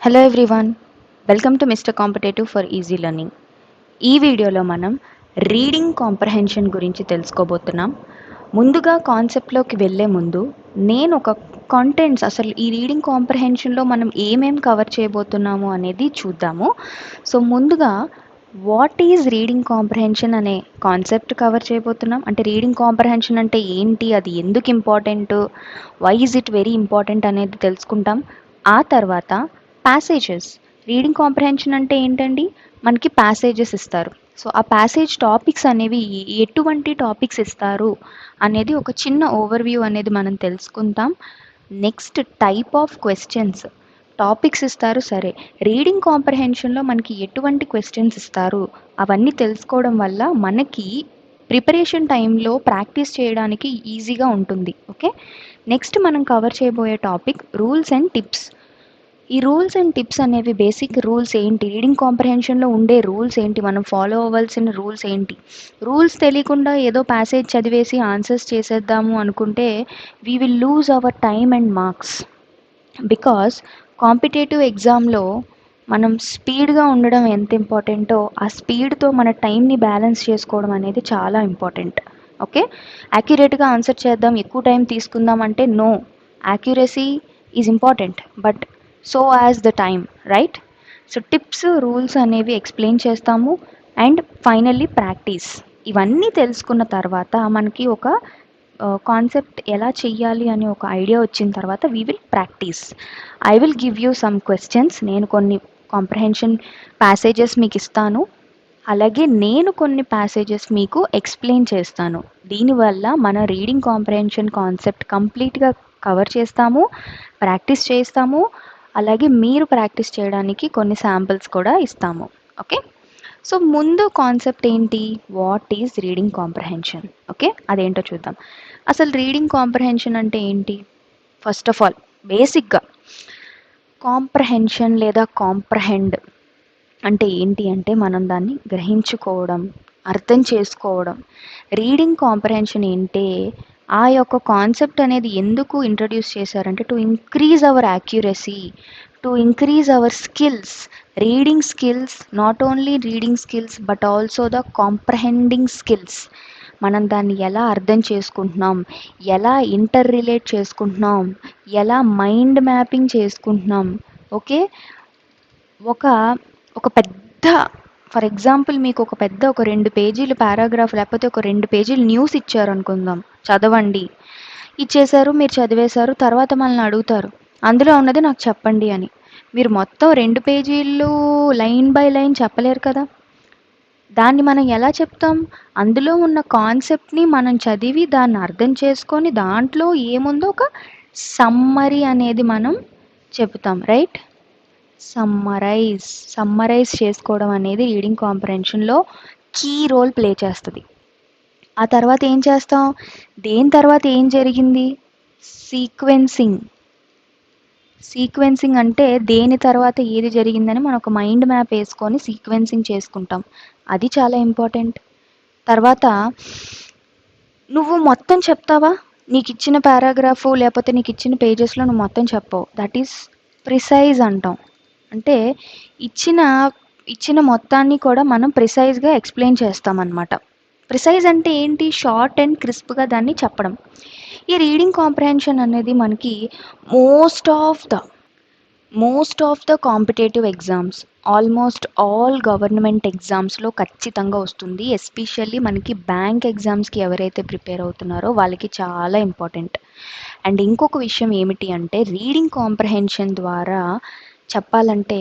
Hello everyone, welcome to mister competitive for easy learning. ఈ వీడియోలో మనం రీడింగ్ కాంప్రహెన్షన్ గురించి తెలుసుకోబోతున్నాం. ముందుగా కాన్సెప్ట్లోకి వెళ్ళే ముందు నేను ఒక కంటెంట్స్ అసలు ఈ రీడింగ్ కాంప్రహెన్షన్లో మనం ఏమేం కవర్ చేయబోతున్నాము అనేది చూద్దాము. సో ముందుగా వాట్ ఈజ్ రీడింగ్ కాంప్రహెన్షన్ అనే కాన్సెప్ట్ కవర్ చేయబోతున్నాం. అంటే రీడింగ్ కాంప్రహెన్షన్ అంటే ఏంటి, అది ఎందుకు important, why is it very important అనేది తెలుసుకుంటాం. ఆ తర్వాత ప్యాసేజెస్, రీడింగ్ కాంప్రహెన్షన్ అంటే ఏంటండి, మనకి ప్యాసేజెస్ ఇస్తారు. సో ఆ ప్యాసేజ్ టాపిక్స్ అనేవి ఎటువంటి టాపిక్స్ ఇస్తారు అనేది ఒక చిన్న ఓవర్వ్యూ అనేది మనం తెలుసుకుంటాం. Next type of questions, topics ఇస్తారు సరే, రీడింగ్ కాంప్రహెన్షన్లో మనకి ఎటువంటి క్వశ్చన్స్ ఇస్తారు అవన్నీ తెలుసుకోవడం వల్ల మనకి ప్రిపరేషన్ టైంలో ప్రాక్టీస్ చేయడానికి ఈజీగా ఉంటుంది. ఓకే, నెక్స్ట్ మనం కవర్ చేయబోయే టాపిక్ రూల్స్ అండ్ టిప్స్. ఈ రూల్స్ అండ్ టిప్స్ అనేవి బేసిక్ రూల్స్ ఏంటి, రీడింగ్ కాంప్రహెన్షన్లో ఉండే రూల్స్ ఏంటి, మనం ఫాలో అవ్వాల్సిన రూల్స్ ఏంటి. రూల్స్ తెలియకుండా ఏదో ప్యాసేజ్ చదివేసి ఆన్సర్స్ చేసేద్దాము అనుకుంటే we will lose our time and marks. Because competitive ఎగ్జామ్లో మనం స్పీడ్గా ఉండడం ఎంత ఇంపార్టెంటో ఆ స్పీడ్తో మన టైంని బ్యాలెన్స్ చేసుకోవడం అనేది చాలా ఇంపార్టెంట్. ఓకే, యాక్యురేట్గా ఆన్సర్ చేద్దాం, ఎక్కువ టైం తీసుకుందాం అంటే no, accuracy is important but so as the time, right? So tips, rules అనేవి ఎక్స్ప్లెయిన్ చేస్తాము. And finally practice. ఇవన్నీ తెలుసుకున్న తర్వాత మనకి ఒక కాన్సెప్ట్ ఎలా చెయ్యాలి అని ఒక ఐడియా వచ్చిన తర్వాత we will practice. I will give you some questions. నేను కొన్ని కాంప్రహెన్షన్ ప్యాసేజెస్ మీకు ఇస్తాను, అలాగే నేను కొన్ని ప్యాసేజెస్ మీకు ఎక్స్ప్లెయిన్ చేస్తాను. దీనివల్ల మన రీడింగ్ కాంప్రహెన్షన్ కాన్సెప్ట్ కంప్లీట్గా కవర్ చేస్తాము, ప్రాక్టీస్ చేస్తాము. అలాగే మీరు ప్రాక్టీస్ చేయడానికి కొన్ని శాంపిల్స్ కూడా ఇస్తాము. ఓకే, సో ముందు కాన్సెప్ట్ ఏంటి, what is reading comprehension. Okay, అదేంటో చూద్దాం. అసలు రీడింగ్ కాంప్రహెన్షన్ అంటే ఏంటి? ఫస్ట్ ఆఫ్ ఆల్ బేసిక్గా కాంప్రహెన్షన్ లేదా కాంప్రహెండ్ అంటే ఏంటి అంటే మనం దాన్ని గ్రహించుకోవడం, అర్థం చేసుకోవడం. రీడింగ్ కాంప్రహెన్షన్ ఏంటే ఆ యొక్క కాన్సెప్ట్ అనేది ఎందుకు ఇంట్రడ్యూస్ చేశారంటే to increase hour accuracy, to increase our skills, reading skills, not only reading skills but also the comprehending skills. మనం దాన్ని ఎలా అర్థం చేసుకుంటున్నాం, ఎలా ఇంటర్ రిలేట్ చేసుకుంటున్నాం, ఎలా మైండ్ మ్యాపింగ్ చేసుకుంటున్నాం. ఓకే, ఒక ఒక పెద్ద, ఫర్ ఎగ్జాంపుల్ మీకు ఒక 2 పేజీలు పారాగ్రాఫ్ లేకపోతే ఒక 2 పేజీలు న్యూస్ ఇచ్చారు అనుకుందాం, చదవండి ఇచ్చేశారు, మీరు చదివేశారు. తర్వాత మనల్ని అడుగుతారు అందులో ఉన్నది నాకు చెప్పండి అని. మీరు మొత్తం 2 పేజీలు లైన్ బై లైన్ చెప్పలేరు కదా. దాన్ని మనం ఎలా చెప్తాం, అందులో ఉన్న కాన్సెప్ట్ని మనం చదివి దాన్ని అర్థం చేసుకొని దాంట్లో ఏముందో ఒక సమ్మరీ అనేది మనం చెప్తాం, రైట్? సమ్మరైజ్ చేసుకోవడం అనేది రీడింగ్ కాంప్రహెన్షన్లో కీ రోల్ ప్లే చేస్తుంది. ఆ తర్వాత ఏం చేస్తాం, దేని తర్వాత ఏం జరిగింది, సీక్వెన్సింగ్ అంటే దేని తర్వాత ఏది జరిగిందని మనం ఒక మైండ్ మ్యాప్ వేసుకొని సీక్వెన్సింగ్ చేసుకుంటాం. అది చాలా ఇంపార్టెంట్. తర్వాత నువ్వు మొత్తం చెప్తావా, నీకు ఇచ్చిన పారాగ్రాఫ్ లేకపోతే నీకు ఇచ్చిన పేజెస్లో నువ్వు మొత్తం చెప్పవు, దట్ ఈస్ ప్రిసైజ్ అంటాం. అంటే ఇచ్చిన ఇచ్చిన మొత్తాన్ని కూడా మనం ప్రిసైజ్గా ఎక్స్ప్లెయిన్ చేస్తామన్నమాట. ప్రిసైజ్ అంటే ఏంటి, షార్ట్ అండ్ క్రిస్ప్గా దాన్ని చెప్పడం. ఈ రీడింగ్ కాంప్రహెన్షన్ అనేది మనకి most of the competitive exams, almost all government ఎగ్జామ్స్లో ఖచ్చితంగా వస్తుంది. ఎస్పెషల్లీ మనకి బ్యాంక్ ఎగ్జామ్స్కి ఎవరైతే ప్రిపేర్ అవుతున్నారో వాళ్ళకి చాలా ఇంపార్టెంట్. అండ్ ఇంకొక విషయం ఏమిటి అంటే రీడింగ్ కాంప్రహెన్షన్ ద్వారా చెప్పాలంటే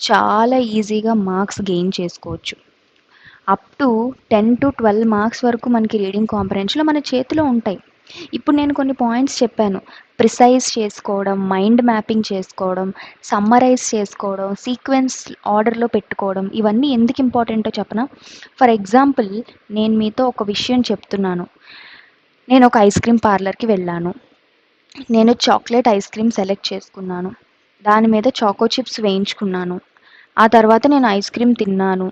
చాలా ఈజీగా మార్క్స్ గెయిన్ చేసుకోవచ్చు. అప్ టు 10 to 12 మార్క్స్ వరకు మనకి రీడింగ్ కాంప్రహెన్షన్లో మన చేతిలో ఉంటాయి. ఇప్పుడు నేను కొన్ని పాయింట్స్ చెప్పాను, ప్రిసైజ్ చేసుకోవడం, మైండ్ మ్యాపింగ్ చేసుకోవడం, సమ్మరైజ్ చేసుకోవడం, సీక్వెన్స్ ఆర్డర్లో పెట్టుకోవడం, ఇవన్నీ ఎందుకు ఇంపార్టెంటో చెప్పనా? ఫర్ ఎగ్జాంపుల్ నేను మీతో ఒక విషయం చెప్తున్నాను. నేను ఒక ఐస్ క్రీమ్ పార్లర్కి వెళ్ళాను, నేను చాక్లెట్ ఐస్ క్రీమ్ సెలెక్ట్ చేసుకున్నాను, దాని మీద చాకో చిప్స్ వేయించుకున్నాను, ఆ తర్వాత నేను ఐస్ క్రీమ్ తిన్నాను,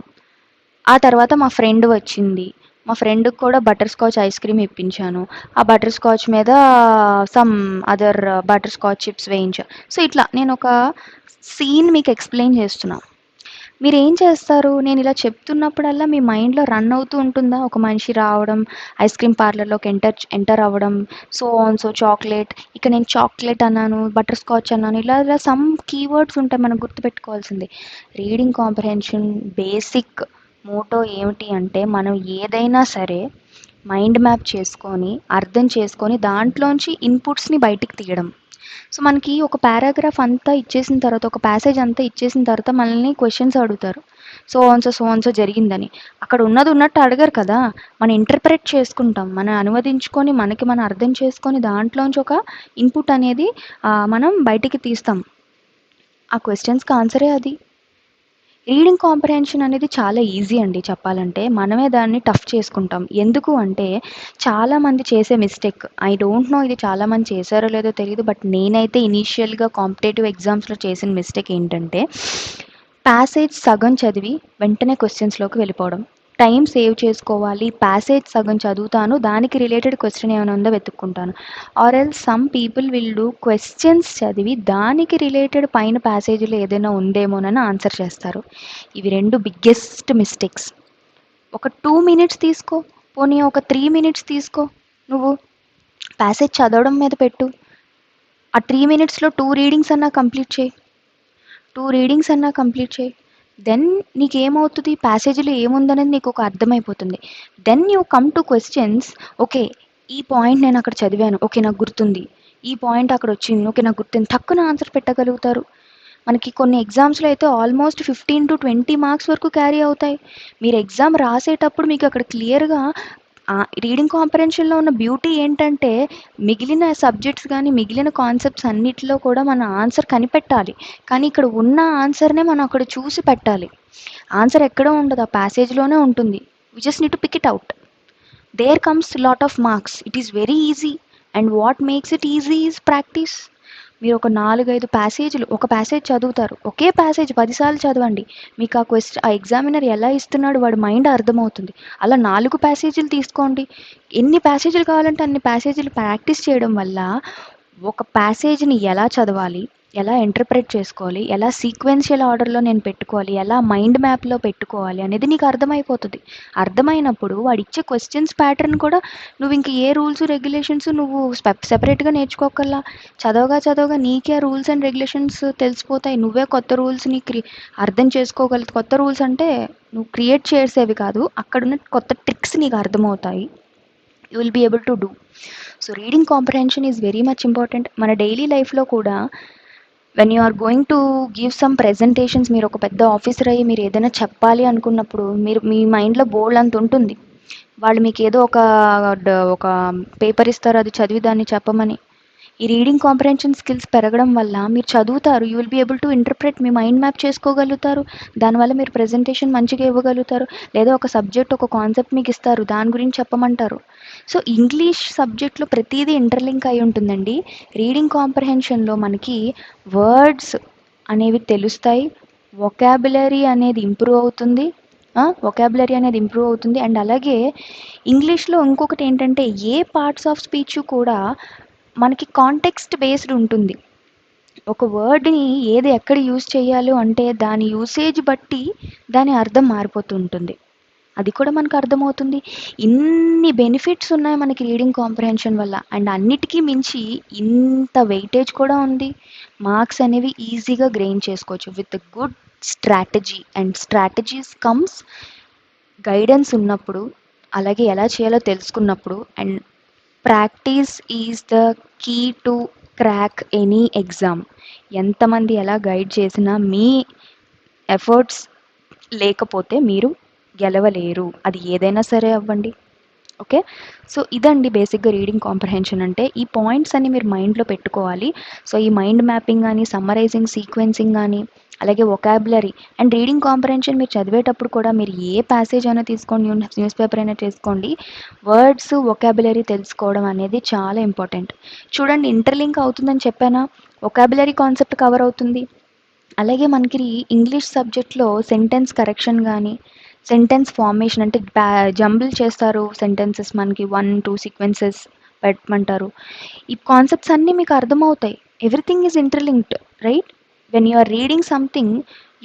ఆ తర్వాత మా ఫ్రెండ్ వచ్చింది, మా ఫ్రెండ్కి కూడా బటర్ స్కాచ్ ఐస్ క్రీమ్ ఇప్పించాను. ఆ బటర్ స్కాచ్ మీద some other butter scotch chips వేయించా. సో ఇట్లా నేను ఒక సీన్ మీకు ఎక్స్ప్లెయిన్ చేస్తున్నా. మీరేం చేస్తారు? నేను ఇలా చెప్తున్నప్పుడల్లా మీ మైండ్లో రన్ అవుతూ ఉంటుందా? ఒక మనిషి రావడం, ఐస్ క్రీమ్ పార్లర్లోకి ఎంటర్ అవ్వడం, సో ఆన్ సో చాక్లెట్, ఇక నేను చాక్లెట్ అన్నాను, బటర్ స్కాచ్ అన్నాను, ఇలా ఇలా సమ్ కీవర్డ్స్ ఉంటాయి మనం గుర్తుపెట్టుకోవాల్సింది. రీడింగ్ కాంప్రహెన్షన్ బేసిక్ మోటో ఏమిటి అంటే, మనం ఏదైనా సరే మైండ్ మ్యాప్ చేసుకొని, అర్థం చేసుకొని, దాంట్లోంచి ఇన్పుట్స్ని బయటికి తీయడం. సో మనకి ఒక పారాగ్రాఫ్ అంతా ఇచ్చేసిన తర్వాత, ఒక ప్యాసేజ్ అంతా ఇచ్చేసిన తర్వాత మనల్ని క్వశ్చన్స్ అడుగుతారు. సో ఆన్ సో జరిగిందని. అక్కడ ఉన్నది ఉన్నట్టు అడగరు కదా! మనం ఇంటర్ప్రెట్ చేసుకుంటాం. మనం అనువదించుకొని, మనకి మనం అర్థం చేసుకొని, దాంట్లోంచి ఒక ఇన్పుట్ అనేది మనం బయటికి తీస్తాం. ఆ క్వశ్చన్స్కి ఆన్సరే అది. రీడింగ్ కాంప్రహెన్షన్ అనేది చాలా ఈజీ అండి చెప్పాలంటే. మనమే దాన్ని టఫ్ చేసుకుంటాం. ఎందుకు అంటే, చాలామంది చేసే మిస్టేక్, ఐ డోంట్ నో ఇది చాలామంది చేశారో లేదో తెలీదు. బట్ నేనైతే ఇనీషియల్‌గా కాంపిటేటివ్ ఎగ్జామ్స్‌లో చేసిన మిస్టేక్ ఏంటంటే, ప్యాసేజ్ సగం చదివి వెంటనే క్వెషన్స్‌లోకి వెళ్ళిపోవడం. టైం సేవ్ చేసుకోవాలి. ప్యాసేజ్ సగం చదువుతాను. దానికి రిలేటెడ్ క్వెషన్ ఏమైనా ఉందో వెతుక్కుంటాను. Or else some people will do questions చదివి దానికి రిలేటెడ్ పైన ప్యాసేజ్‌లో ఏదైనా ఉందేమోనని ఆన్సర్ చేస్తారు. ఇవి 2 బిగ్గెస్ట్ మిస్టేక్స్. ఒక 2 మినిట్స్ తీసుకో. పోనీ ఒక 3 మినిట్స్ తీసుకో. నువ్వు ప్యాసేజ్ చదవడం మీద పెట్టు. ఆ 3 మినిట్స్‌లో 2 రీడింగ్స్ అన్నా కంప్లీట్ చెయి. 2 రీడింగ్స్ అన్నా కంప్లీట్ చేయి. దెన్ నీకేమవుతుంది, ప్యాసేజ్‌లో ఏముందనేది నీకు ఒక అర్థమైపోతుంది. Then you come to questions. Okay, ఈ పాయింట్ నేను అక్కడ చదివాను. ఓకే, నాకు గుర్తుంది. ఈ పాయింట్ అక్కడ వచ్చింది. ఓకే, నాకు గుర్తుంది. టక్కున ఆన్సర్ పెట్టగలుగుతారు. మనకి కొన్ని ఎగ్జామ్స్‌లో అయితే ఆల్మోస్ట్ 15-20 మార్క్స్ వరకు క్యారీ అవుతాయి. మీరు ఎగ్జామ్ రాసేటప్పుడు మీకు అక్కడ క్లియర్‌గా రీడింగ్ కాంప్రహెన్షన్‌లో ఉన్న బ్యూటీ ఏంటంటే, మిగిలిన సబ్జెక్ట్స్ గానీ, మిగిలిన కాన్సెప్ట్స్ అన్నిటిలో కూడా మన ఆన్సర్ కనిపెట్టాలి. కానీ ఇక్కడ ఉన్న ఆన్సర్‌నే మనం అక్కడ చూసి పెట్టాలి. ఆన్సర్ ఎక్కడో ఉండదు. ఆ ప్యాసేజ్‌లోనే ఉంటుంది. We just need to pick it out. There comes lot of marks. It is very easy. And what makes it easy is practice. మీరు ఒక 4-5 ప్యాసేజ్‌లు, ఒక ప్యాసేజ్ చదువుతారు. ఒకే ప్యాసేజ్ 10 సార్లు చదవండి. మీకు ఆ ఎగ్జామినర్ ఎలా ఇస్తున్నాడు వాడి మైండ్ అర్థమవుతుంది. అలా 4 ప్యాసేజీలు తీసుకోండి. ఎన్ని ప్యాసేజీలు కావాలంటే అన్ని ప్యాసేజీలు ప్రాక్టీస్ చేయడం వల్ల ఒక ప్యాసేజ్‌ని ఎలా చదవాలి, ఎలా ఇంటర్ప్రెట్ చేసుకోవాలి, ఎలా సీక్వెన్షియల్ ఆర్డర్‌లో నేను పెట్టుకోవాలి, ఎలా మైండ్ మ్యాప్‌లో పెట్టుకోవాలి అనేది నీకు అర్థమైపోతది. అర్థమైనప్పుడు వాడిచ్చే క్వెషన్స్ ప్యాటర్న్ కూడా నువ్వు ఇంక ఏ రూల్స్, రెగ్యులేషన్స్ నువ్వు సెపరేట్‌గా నేర్చుకోక్కర్లా. చదవగా నీకే ఆ రూల్స్ అండ్ రెగ్యులేషన్స్ తెలిసిపోతాయి. నువ్వే కొత్త రూల్స్‌ని అర్థం చేసుకోగలుగుతావు. కొత్త రూల్స్ అంటే నువ్వు క్రియేట్ చేసేవి కాదు. అక్కడున్న కొత్త ట్రిక్స్ నీకు అర్థమవుతాయి. You will be able to do. So reading comprehension is very much important. మన డైలీ లైఫ్లో కూడా when you are going to give some presentations, మీరు ఒక పెద్ద ఆఫీసర్ అయ్యి మీరు ఏదైనా చెప్పాలి అనుకున్నప్పుడు మీరు మీ మైండ్లో బోల్డ్ అంత ఉంటుంది. వాళ్ళు మీకు ఏదో ఒక పేపర్ ఇస్తారు, అది చదివి దాన్ని చెప్పమని. ఈ రీడింగ్ కాంప్రహెన్షన్ స్కిల్స్ పెరగడం వల్ల మీరు చదువుతారు. You will be able to interpret. మీ మైండ్ మ్యాప్ చేసుకోగలుగుతారు. దానివల్ల మీరు ప్రెజెంటేషన్ మంచిగా ఇవ్వగలుగుతారు. లేదా ఒక సబ్జెక్ట్, ఒక కాన్సెప్ట్ మీకు ఇస్తారు, దాని గురించి చెప్పమంటారు. సో ఇంగ్లీష్ సబ్జెక్ట్లో ప్రతిదీ ఇంటర్లింక్ అయి ఉంటుందండి. రీడింగ్ కాంప్రహెన్షన్లో మనకి వర్డ్స్ అనేవి తెలుస్తాయి. వొకాబులరీ అనేది ఇంప్రూవ్ అవుతుంది. అండ్ అలాగే ఇంగ్లీష్లో ఇంకొకటి ఏంటంటే, ఏ పార్ట్స్ ఆఫ్ స్పీచ్ కూడా మనకి కాంటెక్స్ట్ బేస్డ్ ఉంటుంది. ఒక వర్డ్ని ఏది ఎక్కడ యూజ్ చేయాలో అంటే దాని యూసేజ్ బట్టి దాని అర్థం మారిపోతూ ఉంటుంది. అది కూడా మనకు అర్థమవుతుంది. ఇన్ని బెనిఫిట్స్ ఉన్నాయి మనకి రీడింగ్ కాంప్రహెన్షన్ వల్ల. అండ్ అన్నిటికీ మించి ఇంత వెయిటేజ్ కూడా ఉంది. మార్క్స్ అనేవి ఈజీగా గ్రెయిన్ చేసుకోవచ్చు with good strategy. And strategies comes guidance ఉన్నప్పుడు, అలాగే ఎలా చేయాలో తెలుసుకున్నప్పుడు. And practice is the key to crack any exam. ఎంతమంది ఎలా గైడ్ చేసినా మీ ఎఫర్ట్స్ లేకపోతే మీరు గెలవలేరు. అది ఏదైనా సరే అవ్వండి. ఓకే, సో ఇదండి బేసిక్గా రీడింగ్ కాంప్రహెన్షన్ అంటే. ఈ పాయింట్స్ అన్ని మీరు మైండ్లో పెట్టుకోవాలి. సో ఈ మైండ్ మ్యాపింగ్ కానీ, సమ్మరైజింగ్, సీక్వెన్సింగ్ కానీ, అలాగే వొకాబులరీ అండ్ రీడింగ్ కాంప్రహెన్షన్ మీరు చదివేటప్పుడు కూడా మీరు ఏ ప్యాసేజ్ అయినా తీసుకోండి, న్యూస్ పేపర్ అయినా తీసుకోండి, వర్డ్స్, వొకాబులరీ తెలుసుకోవడం అనేది చాలా ఇంపార్టెంట్. చూడండి, ఇంటర్లింక్ అవుతుందని చెప్పానా, వొకాబులరీ కాన్సెప్ట్ కవర్ అవుతుంది. అలాగే మనకి ఇంగ్లీష్ సబ్జెక్ట్లో సెంటెన్స్ కరెక్షన్ కానీ, సెంటెన్స్ ఫార్మేషన్ అంటే జంబుల్ చేస్తారు సెంటెన్సెస్, మనకి 1-2 సీక్వెన్సెస్ పెట్టమంటారు. ఈ కాన్సెప్ట్స్ అన్నీ మీకు అర్థమవుతాయి. Everything is interlinked, right? When you are reading something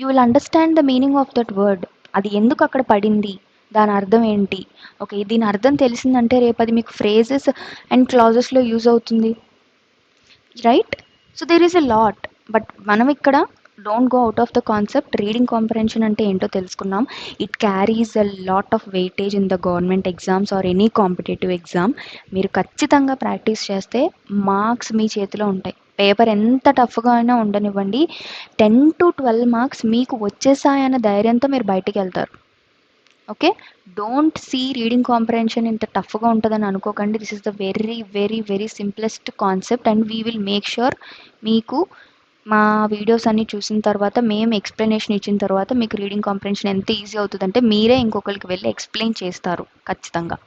you will understand the meaning of that word. అది ఎందుకు అక్కడ పడింది, దాని అర్థం ఏంటి, ఓకే దీని అర్థం తెలిసిందంటే రేపు అది మీకు ఫ్రేజెస్ అండ్ క్లాజెస్లో యూజ్ అవుతుంది, right? So there is a lot, but మనం ఇక్కడ don't go out of the concept. Reading comprehension అంటే ఏంటో తెలుసుకున్నాం. It carries a lot of weightage in the government exams or any competitive exam. మీరు ఖచ్చితంగా practice చేస్తే marks మీ చేతిలో ఉంటాయి. పేపర్ ఎంత టఫ్గా అయినా ఉండనివ్వండి, 10-12 మార్క్స్ మీకు వచ్చేసాయన్న ధైర్యంతో మీరు బయటికి వెళ్తారు. Okay, don't see reading comprehension ఇంత టఫ్గా ఉంటుందని అనుకోకండి. This is the very very very simplest concept and we will make sure మీకు మా వీడియోస్ అన్ని చూసిన తర్వాత, మేము ఎక్స్ప్లెనేషన్ ఇచ్చిన తర్వాత మీకు రీడింగ్ కాంప్రహెన్షన్ ఎంత ఈజీ అవుతుందంటే మీరే ఇంకొకరికి వెళ్ళి ఎక్స్ప్లెయిన్ చేస్తారు ఖచ్చితంగా.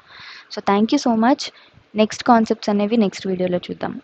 So thank you so much. Next concepts అనేవి నెక్స్ట్ వీడియోలో చూద్దాం.